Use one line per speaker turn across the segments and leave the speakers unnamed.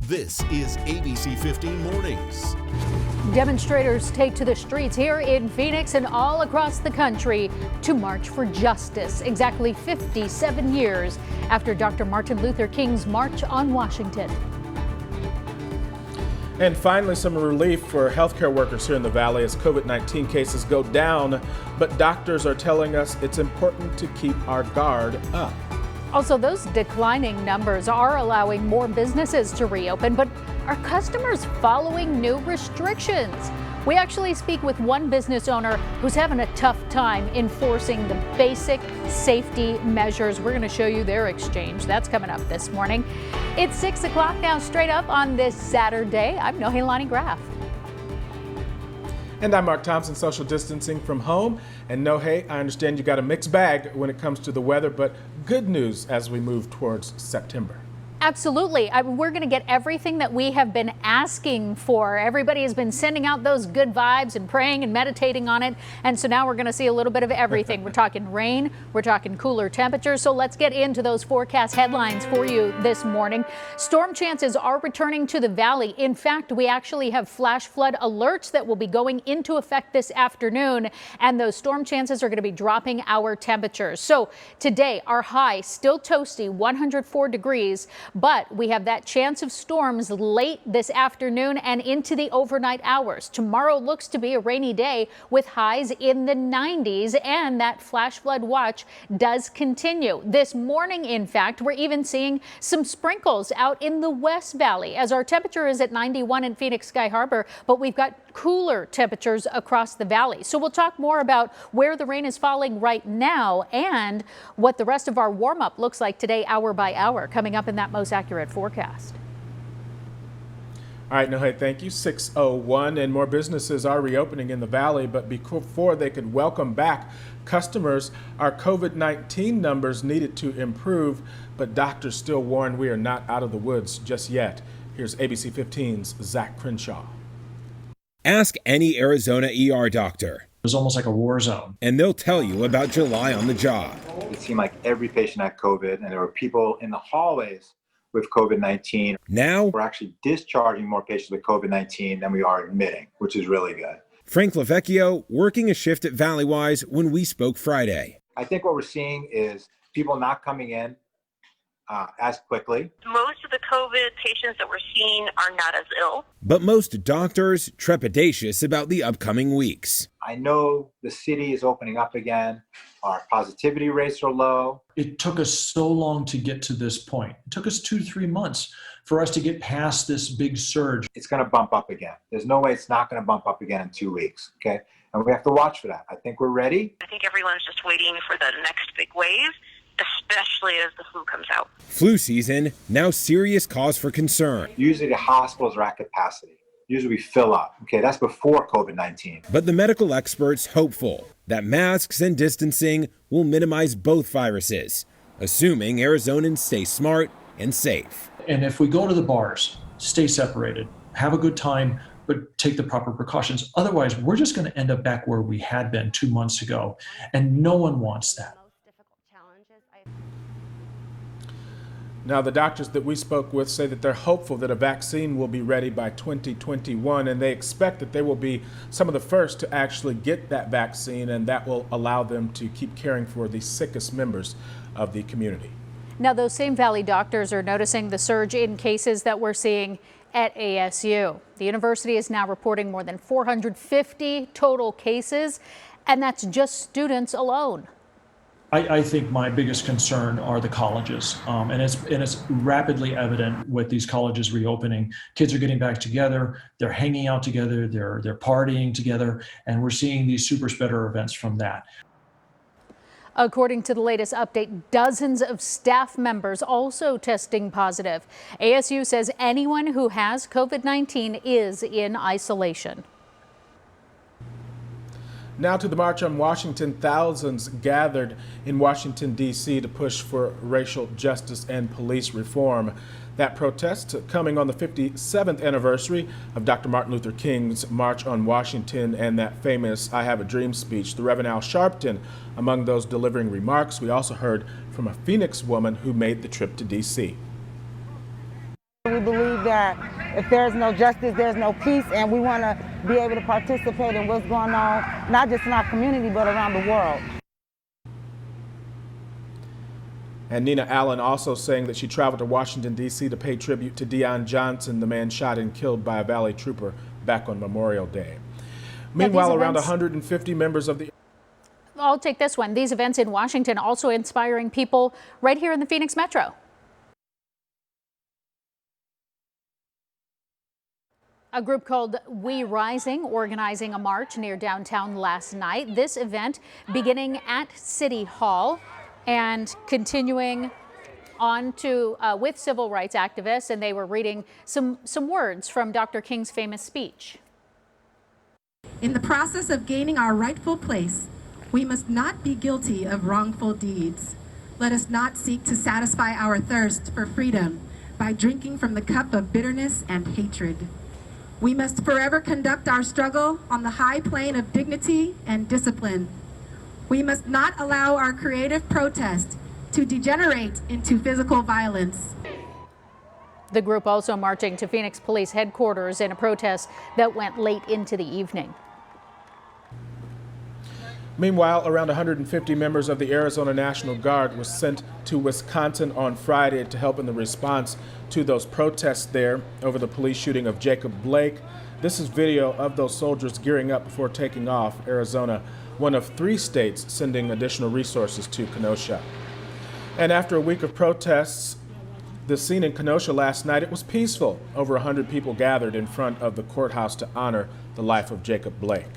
This is ABC15 Mornings.
Demonstrators take to the streets here in Phoenix and all across the country to march for justice, exactly 57 years after Dr. Martin Luther King's March on Washington.
And finally, some relief for healthcare workers here in the Valley as COVID-19 cases go down, but doctors are telling us it's important to keep our guard up.
Also, those declining numbers are allowing more businesses to reopen, but are customers following new restrictions? We actually speak with one business owner who's having a tough time enforcing the basic safety measures. We're going to show you their exchange. That's coming up this morning. It's 6 o'clock now, straight up on this Saturday. I'm Nohelani Graff.
And I'm Mark Thompson, social distancing from home. And no, hey, I understand you got a mixed bag when it comes to the weather, but good news as we move towards September.
Absolutely. We're going to get everything that we have been asking for. Everybody has been sending out those good vibes and praying and meditating on it. And so now we're going to see a little bit of everything. We're talking rain. We're talking cooler temperatures. So let's get into those forecast headlines for you this morning. Storm chances are returning to the valley. In fact, we actually have flash flood alerts that will be going into effect this afternoon. And those storm chances are going to be dropping our temperatures. So today, our high still toasty, 104 degrees. But we have that chance of storms late this afternoon and into the overnight hours. Tomorrow looks to be a rainy day with highs in the 90s, and that flash flood watch does continue. This morning, in fact, we're even seeing some sprinkles out in the West Valley as our temperature is at 91 in Phoenix Sky Harbor, but we've got cooler temperatures across the valley. So we'll talk more about where the rain is falling right now and what the rest of our warm up looks like today, hour by hour, coming up in that most accurate forecast.
All right, no, hey, thank you. 6:01, and more businesses are reopening in the valley, but before they could welcome back customers, our COVID-19 numbers needed to improve, but doctors still warn we are not out of the woods just yet. Here's ABC 15's Zach Crenshaw.
Ask any Arizona ER doctor.
It was almost like a war zone.
And they'll tell you about July on the job.
It seemed like every patient had COVID, and there were people in the hallways with COVID-19.
Now,
we're actually discharging more patients with COVID-19 than we are admitting, which is really good.
Frank Lavecchio working a shift at Valleywise when we spoke Friday.
I think what we're seeing is people not coming in as quickly.
Most of the COVID patients that we're seeing are not as ill.
But most doctors trepidatious about the upcoming weeks.
I know the city is opening up again. Our positivity rates are low.
It took us so long to get to this point. It took us 2 to 3 months for us to get past this big surge.
It's going to bump up again. There's no way it's not going to bump up again in 2 weeks. Okay. And we have to watch for that. I think we're ready.
I think everyone's just waiting for the next big wave, especially as the flu comes out.
Flu season, now serious cause for concern.
Usually the hospitals are at capacity. Usually we fill up. Okay, that's before COVID-19.
But the medical experts hopeful that masks and distancing will minimize both viruses, assuming Arizonans stay smart and safe.
And if we go to the bars, stay separated, have a good time, but take the proper precautions. Otherwise, we're just going to end up back where we had been 2 months ago, and no one wants that.
Now, the doctors that we spoke with say that they're hopeful that a vaccine will be ready by 2021, and they expect that they will be some of the first to actually get that vaccine, and that will allow them to keep caring for the sickest members of the community.
Now, those same Valley doctors are noticing the surge in cases that we're seeing at ASU. The university is now reporting more than 450 total cases, and that's just students alone.
I think my biggest concern are the colleges, and it's rapidly evident with these colleges reopening. Kids are getting back together, they're hanging out together, they're partying together, and we're seeing these super spreader events from that.
According to the latest update, dozens of staff members also testing positive. ASU says anyone who has COVID-19 is in isolation.
Now to the March on Washington. Thousands gathered in Washington, D.C. to push for racial justice and police reform. That protest coming on the 57th anniversary of Dr. Martin Luther King's March on Washington and that famous I Have a Dream speech. The Reverend Al Sharpton among those delivering remarks. We also heard from a Phoenix woman who made the trip to D.C.
We believe that if there's no justice, there's no peace, and we want to be able to participate in what's going on, not just in our community, but around the world.
And Nina Allen also saying that she traveled to Washington, D.C. to pay tribute to Deon Johnson, the man shot and killed by a Valley trooper back on Memorial Day. Meanwhile, around 150 members of the...
I'll take this one. These events in Washington also inspiring people right here in the Phoenix Metro. A group called We Rising organizing a march near downtown last night. This event beginning at City Hall and continuing on to with civil rights activists, and they were reading some words from Dr. King's famous speech.
In the process of gaining our rightful place, we must not be guilty of wrongful deeds. Let us not seek to satisfy our thirst for freedom by drinking from the cup of bitterness and hatred. We must forever conduct our struggle on the high plane of dignity and discipline. We must not allow our creative protest to degenerate into physical violence.
The group also marching to Phoenix Police headquarters in a protest that went late into the evening.
Meanwhile, around 150 members of the Arizona National Guard were sent to Wisconsin on Friday to help in the response to those protests there over the police shooting of Jacob Blake. This is video of those soldiers gearing up before taking off. Arizona, one of 3 states sending additional resources to Kenosha. And after a week of protests, the scene in Kenosha last night, it was peaceful. Over 100 people gathered in front of the courthouse to honor the life of Jacob Blake.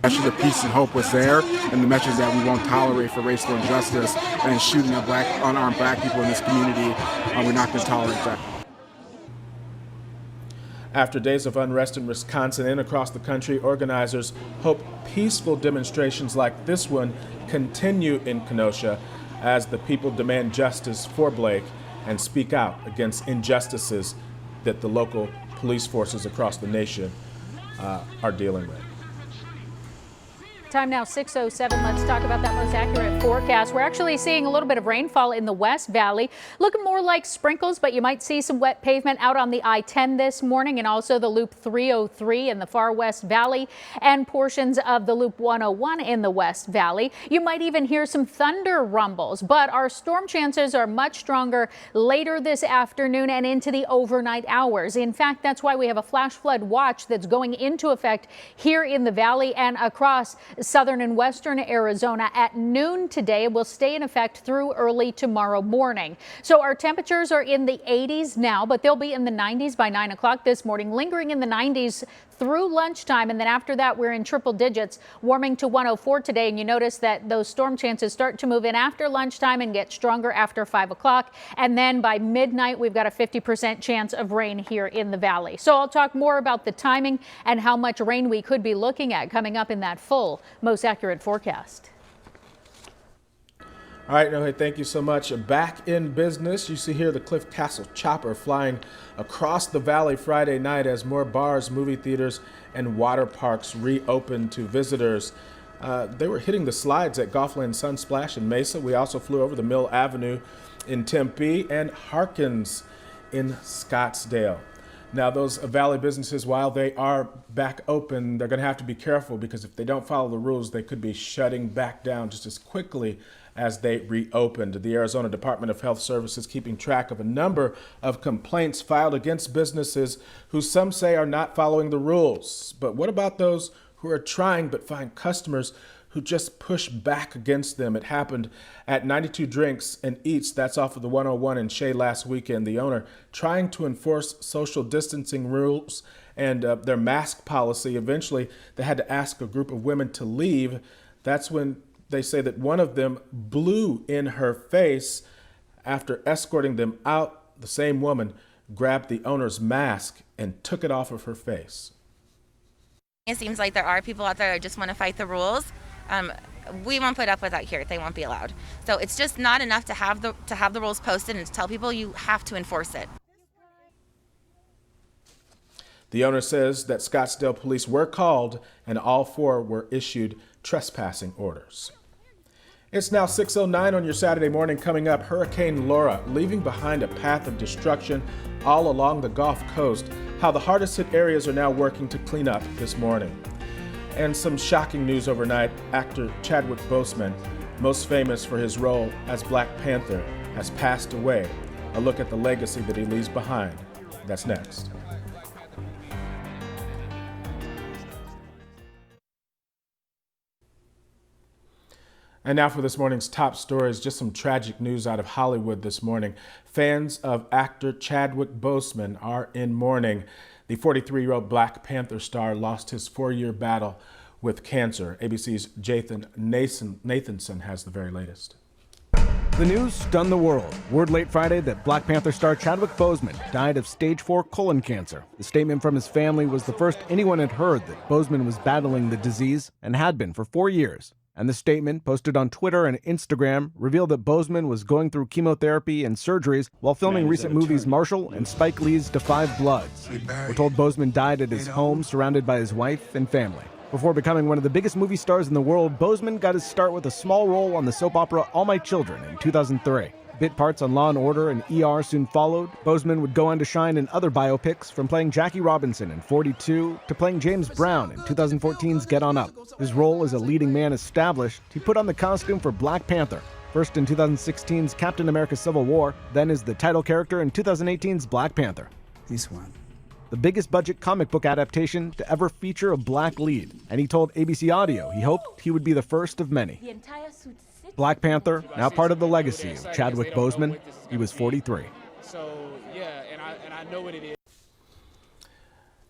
The message of peace and hope was there, and the message that we won't tolerate for racial injustice and shooting at unarmed black people in this community. We're not going to tolerate that.
After days of unrest in Wisconsin and across the country, organizers hope peaceful demonstrations like this one continue in Kenosha as the people demand justice for Blake and speak out against injustices that the local police forces across the nation are dealing with.
Time now 6:07. Let's talk about that most accurate forecast. We're actually seeing a little bit of rainfall in the West Valley, looking more like sprinkles, but you might see some wet pavement out on the I-10 this morning, and also the Loop 303 in the far West Valley and portions of the Loop 101 in the West Valley. You might even hear some thunder rumbles, but our storm chances are much stronger later this afternoon and into the overnight hours. In fact, that's why we have a flash flood watch that's going into effect here in the valley and across southern and western Arizona at noon today. Will stay in effect through early tomorrow morning. So our temperatures are in the 80s now, but they'll be in the 90s by 9 o'clock this morning, lingering in the 90s through lunchtime, and then after that we're in triple digits, warming to 104 today. And you notice that those storm chances start to move in after lunchtime and get stronger after 5 o'clock, and then by midnight we've got a 50% chance of rain here in the valley. So I'll talk more about the timing and how much rain we could be looking at coming up in that full most accurate forecast.
All right, no, hey, thank you so much. Back in business, you see here the Cliff Castle chopper flying across the valley Friday night as more bars, movie theaters, and water parks reopened to visitors. They were hitting the slides at Golfland Sunsplash in Mesa. We also flew over the Mill Avenue in Tempe and Harkins in Scottsdale. Now, those valley businesses, while they are back open, they're going to have to be careful because if they don't follow the rules, they could be shutting back down just as quickly as they reopened. The Arizona Department of Health Services keeping track of a number of complaints filed against businesses who some say are not following the rules. But what about those who are trying but find customers who just push back against them? It happened at 92 Drinks and Eats, that's off of the 101 in Shea last weekend. The owner trying to enforce social distancing rules and their mask policy. Eventually, they had to ask a group of women to leave. That's when they say that one of them blew in her face. After escorting them out, the same woman grabbed the owner's mask and took it off of her face.
It seems like there are people out there that just want to fight the rules. We won't put up with that here. They won't be allowed. So it's just not enough to have the rules posted and to tell people you have to enforce it.
The owner says that Scottsdale police were called and all 4 were issued trespassing orders. It's now 6:09 on your Saturday morning. Coming up, Hurricane Laura leaving behind a path of destruction all along the Gulf Coast. How the hardest hit areas are now working to clean up this morning. And some shocking news overnight. Actor Chadwick Boseman, most famous for his role as Black Panther, has passed away. A look at the legacy that he leaves behind. That's next. And now for this morning's top stories, just some tragic news out of Hollywood this morning. Fans of actor Chadwick Boseman are in mourning. The 43-year-old Black Panther star lost his 4-year battle with cancer. ABC's Jathan Nathanson has the very latest.
The news stunned the world. Word late Friday that Black Panther star Chadwick Boseman died of stage 4 colon cancer. The statement from his family was the first anyone had heard that Boseman was battling the disease and had been for 4 years. And the statement, posted on Twitter and Instagram, revealed that Boseman was going through chemotherapy and surgeries while filming recent movies Marshall and Spike Lee's Da 5 Bloods. We're told Boseman died at his home, surrounded by his wife and family. Before becoming one of the biggest movie stars in the world, Boseman got his start with a small role on the soap opera All My Children in 2003. Bit parts on Law & Order and ER soon followed. Boseman would go on to shine in other biopics, from playing Jackie Robinson in 42 to playing James Brown in 2014's Get On Up. His role as a leading man established, he put on the costume for Black Panther, first in 2016's Captain America Civil War, then as the title character in 2018's Black Panther.
This one.
The biggest budget comic book adaptation to ever feature a black lead, and he told ABC Audio he hoped he would be the first of many. Black Panther, now part of the legacy of Chadwick Boseman. He was 43.
So, yeah, and I know what it is.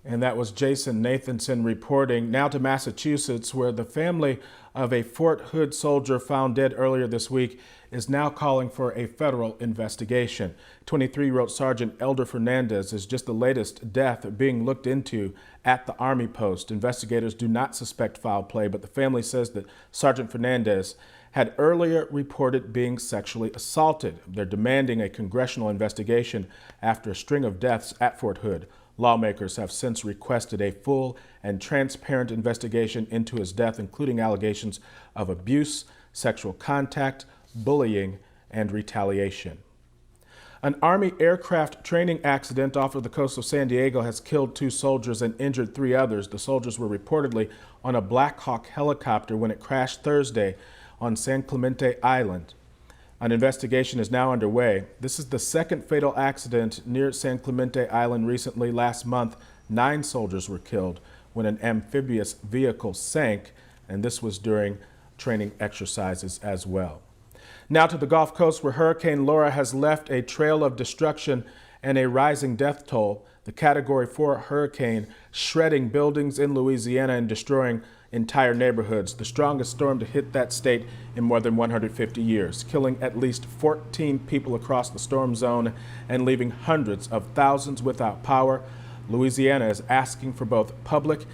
And that was Jason Nathanson reporting. Now to Massachusetts, where the family of a Fort Hood soldier found dead earlier this week is now calling for a federal investigation. 23-year-old Sergeant Elder Fernandez is just the latest death being looked into at the Army post. Investigators do not suspect foul play, but the family says that Sergeant Fernandez had earlier reported being sexually assaulted. They're demanding a congressional investigation after a string of deaths at Fort Hood. Lawmakers have since requested a full and transparent investigation into his death, including allegations of abuse, sexual contact, bullying, and retaliation. An Army aircraft training accident off of the coast of San Diego has killed 2 soldiers and injured 3 others. The soldiers were reportedly on a Black Hawk helicopter when it crashed Thursday on San Clemente Island. An investigation is now underway. This is the second fatal accident near San Clemente Island recently. Last month, 9 soldiers were killed when an amphibious vehicle sank, and this was during training exercises as well. Now to the Gulf Coast, where Hurricane Laura has left a trail of destruction and a rising death toll. The Category 4 hurricane shredding buildings in Louisiana and destroying entire neighborhoods, the strongest storm to hit that state in more than 150 years, killing at least 14 people across the storm zone and leaving hundreds of thousands without power. Louisiana is asking for both public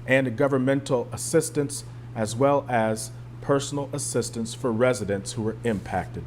and governmental assistance, as well as personal assistance for residents who were impacted.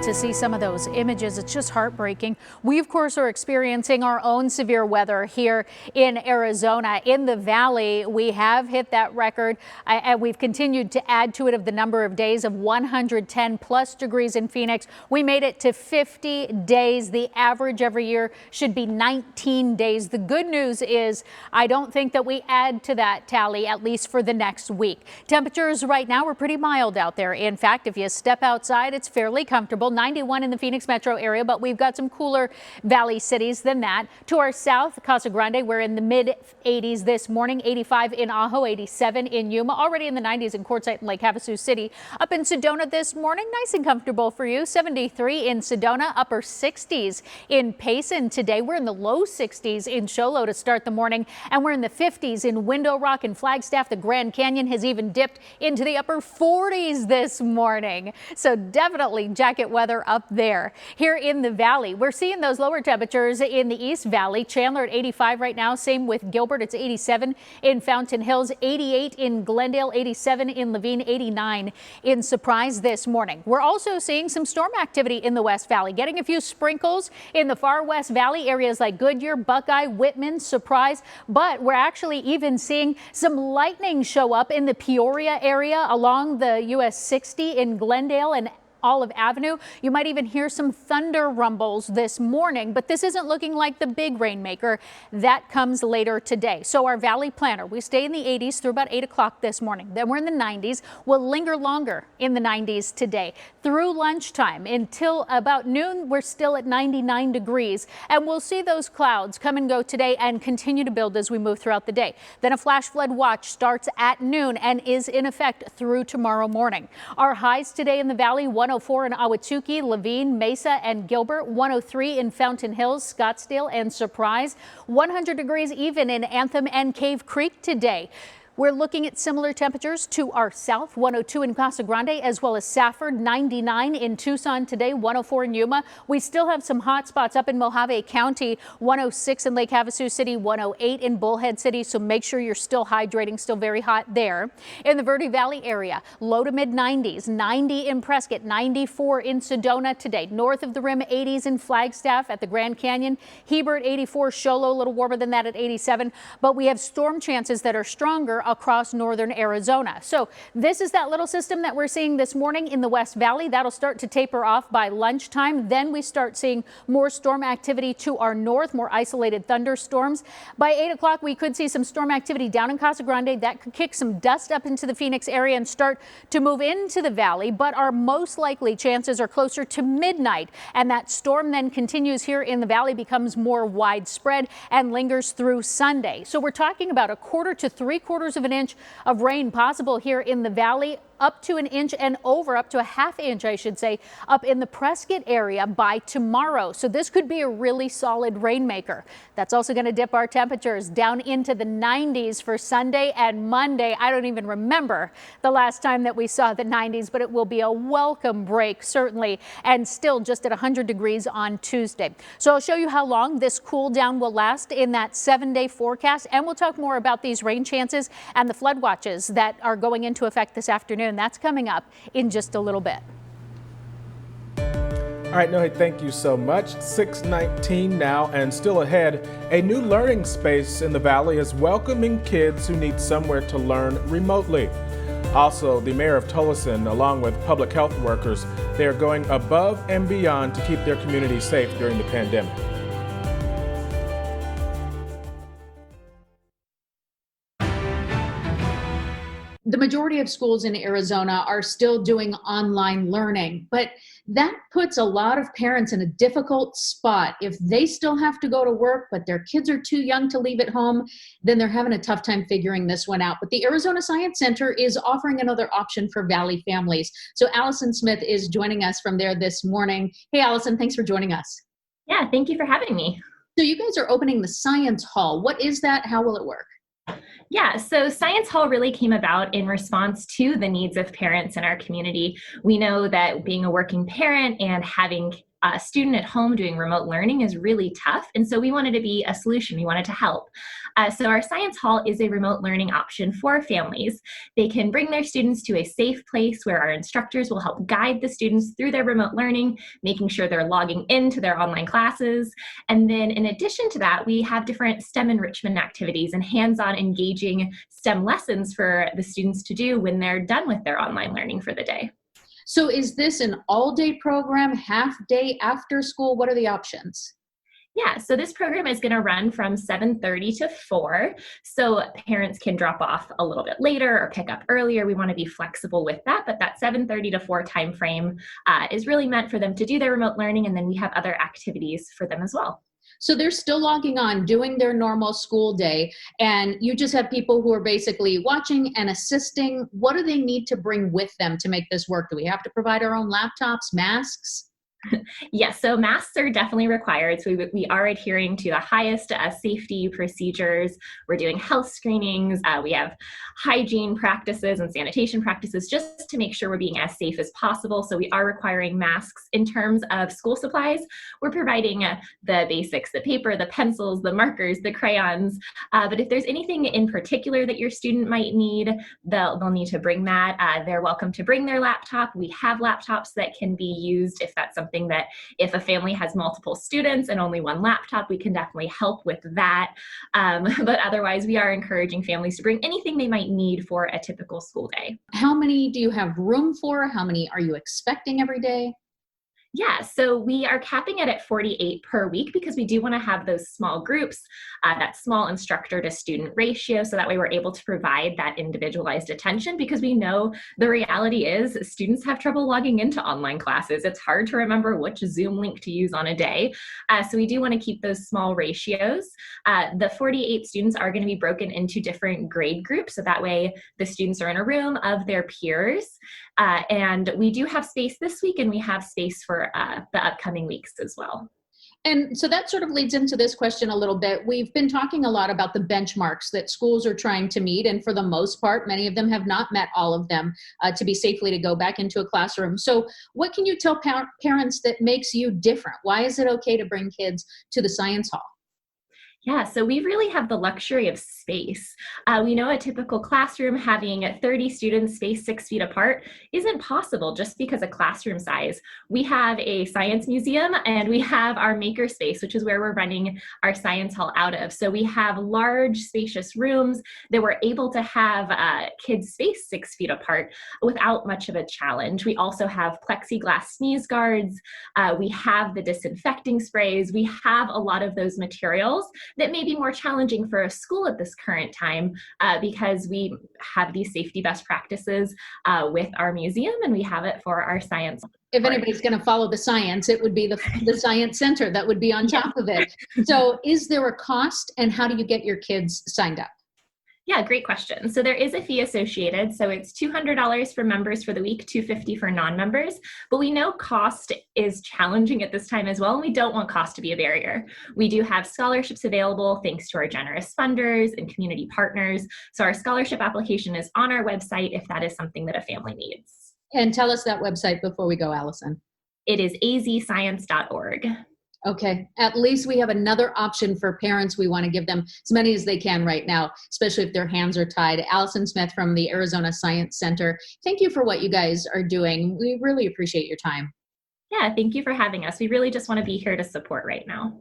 To see some of those images, it's just heartbreaking. We, of course, are experiencing our own severe weather here in Arizona. In the valley, we have hit that record, and we've continued to add to it of the number of days of 110 plus degrees in Phoenix. We made it to 50 days. The average every year should be 19 days. The good news is I don't think that we add to that tally, at least for the next week. Temperatures right now are pretty mild out there. In fact, if you step outside, it's fairly comfortable. 91 in the Phoenix metro area, but we've got some cooler valley cities than that. To our south, Casa Grande, we're in the mid 80s this morning, 85 in Ajo, 87 in Yuma, already in the 90s in Quartzsite and Lake Havasu City. Up in Sedona this morning, nice and comfortable for you, 73 in Sedona, upper 60s in Payson. Today, we're in the low 60s in Show Low to start the morning, and we're in the 50s in Window Rock and Flagstaff. The Grand Canyon has even dipped into the upper 40s this morning. So definitely Jack jacket weather up there. Here in the valley, we're seeing those lower temperatures in the East Valley. Chandler at 85 right now. Same with Gilbert. It's 87 in Fountain Hills, 88 in Glendale, 87 in Levine, 89 in Surprise this morning. We're also seeing some storm activity in the West Valley, getting a few sprinkles in the far West Valley areas like Goodyear, Buckeye, Whitman, Surprise. But we're actually even seeing some lightning show up in the Peoria area along the US 60 in Glendale and Olive Avenue. You might even hear some thunder rumbles this morning, but this isn't looking like the big rainmaker. That comes later today. So our valley planner, we stay in the 80s through about 8 o'clock this morning. Then we're in the 90s. We'll linger longer in the 90s today. Through lunchtime until about noon, we're still at 99 degrees. And we'll see those clouds come and go today and continue to build as we move throughout the day. Then a flash flood watch starts at noon and is in effect through tomorrow morning. Our highs today in the valley, 104 in Ahwatukee, Levine, Mesa, and Gilbert, 103 in Fountain Hills, Scottsdale, and Surprise, 100 degrees even in Anthem and Cave Creek today. We're looking at similar temperatures to our south, 102 in Casa Grande, as well as Safford, 99 in Tucson today, 104 in Yuma. We still have some hot spots up in Mojave County, 106 in Lake Havasu City, 108 in Bullhead City. So make sure you're still hydrating, still very hot there. In the Verde Valley area, low to mid 90s, 90 in Prescott, 94 in Sedona today. North of the rim, 80s in Flagstaff at the Grand Canyon. Heber at 84, Show Low a little warmer than that at 87. But we have storm chances that are stronger across northern Arizona. So this is that little system that we're seeing this morning in the West Valley. That'll start to taper off by lunchtime. Then we start seeing more storm activity to our north, more isolated thunderstorms. By 8 o'clock, we could see some storm activity down in Casa Grande. That could kick some dust up into the Phoenix area and start to move into the valley. But our most likely chances are closer to midnight. And that storm then continues here in the valley, becomes more widespread and lingers through Sunday. So we're talking about a quarter to 3/4 of an inch of rain possible here in the valley, up to an inch and over, up to a half inch, I should say, up in the Prescott area by tomorrow. So this could be a really solid rainmaker. That's also going to dip our temperatures down into the 90s for Sunday and Monday. I don't even remember the last time that we saw the 90s, but it will be a welcome break, certainly, and still just at 100 degrees on Tuesday. So I'll show you how long this cool down will last in that 7-day forecast, and we'll talk more about these rain chances and the flood watches that are going into effect this afternoon. That's coming up in just a little bit.
All right, Nohe, thank you so much. 6:19 now, and still ahead, a new learning space in the valley is welcoming kids who need somewhere to learn remotely. Also, the mayor of Tolleson, along with public health workers, they are going above and beyond to keep their community safe during the pandemic.
The majority of schools in Arizona are still doing online learning, but that puts a lot of parents in a difficult spot. If they still have to go to work, but their kids are too young to leave at home, then they're having a tough time figuring this one out. But the Arizona Science Center is offering another option for Valley families. So Allison Smith is joining us from there this morning. Hey, Allison, thanks for joining us.
Yeah, thank you for having me.
So you guys are opening the Science Hall. What is that? How will it work?
Yeah, so Science Hall really came about in response to the needs of parents in our community. We know that being a working parent and having a student at home doing remote learning is really tough. And so we wanted to be a solution. We wanted to help. So our Science Hall is a remote learning option for families. They can bring their students to a safe place where our instructors will help guide the students through their remote learning, making sure they're logging into their online classes. And then in addition to that, we have different STEM enrichment activities and hands-on engaging STEM lessons for the students to do when they're done with their online learning for the day.
So is this an all-day program, half-day, after school? What are the options?
Yeah, so this program is going to run from 7:30 to 4, so parents can drop off a little bit later or pick up earlier. We want to be flexible with that, but that 7:30 to 4 time frame is really meant for them to do their remote learning, and then we have other activities for them as well.
So they're still logging on, doing their normal school day, and you just have people who are basically watching and assisting. What do they need to bring with them to make this work? Do we have to provide our own laptops, masks?
Yes, so masks are definitely required. So we are adhering to the highest safety procedures. We're doing health screenings. We have hygiene practices and sanitation practices just to make sure we're being as safe as possible. So we are requiring masks. In terms of school supplies, we're providing the basics, the paper, the pencils, the markers, the crayons. But if there's anything in particular that your student might need, they'll need to bring that. They're welcome to bring their laptop. We have laptops that can be used if that's something that if a family has multiple students and only one laptop, we can definitely help with that. But otherwise, we are encouraging families to bring anything they might need for a typical school day.
How many do you have room for? How many are you expecting every day?
Yeah, so we are capping it at 48 per week because we do want to have those small groups, that small instructor to student ratio, so that way we're able to provide that individualized attention, because we know the reality is students have trouble logging into online classes. It's hard to remember which Zoom link to use on a day. So we do want to keep those small ratios. The 48 students are going to be broken into different grade groups, so that way the students are in a room of their peers. And we do have space this week, and we have space for the upcoming weeks as well.
And so that sort of leads into this question a little bit. We've been talking a lot about the benchmarks that schools are trying to meet, and for the most part, many of them have not met all of them to be safely to go back into a classroom. So what can you tell parents that makes you different? Why is it okay to bring kids to the science hall?
Yeah, so we really have the luxury of space. We know a typical classroom having 30 students spaced 6 feet apart isn't possible just because of classroom size. We have a science museum and we have our maker space, which is where we're running our science hall out of. So we have large, spacious rooms that we're able to have kids spaced 6 feet apart without much of a challenge. We also have plexiglass sneeze guards. We have the disinfecting sprays. We have a lot of those materials that may be more challenging for a school at this current time because we have these safety best practices with our museum, and we have it for our science.
If anybody's going to follow the science, it would be the science center that would be on top of it. So is there a cost, and how do you get your kids signed up?
Yeah, great question. So there is a fee associated. So it's $200 for members for the week, $250 for non-members. But we know cost is challenging at this time as well, and we don't want cost to be a barrier. We do have scholarships available thanks to our generous funders and community partners. So our scholarship application is on our website if that is something that a family needs.
And tell us that website before we go, Allison.
It is azscience.org.
Okay, at least we have another option for parents. We want to give them as many as they can right now, especially if their hands are tied. Allison Smith from the Arizona Science Center, thank you for what you guys are doing. We really appreciate your time.
Yeah, thank you for having us. We really just want to be here to support right now.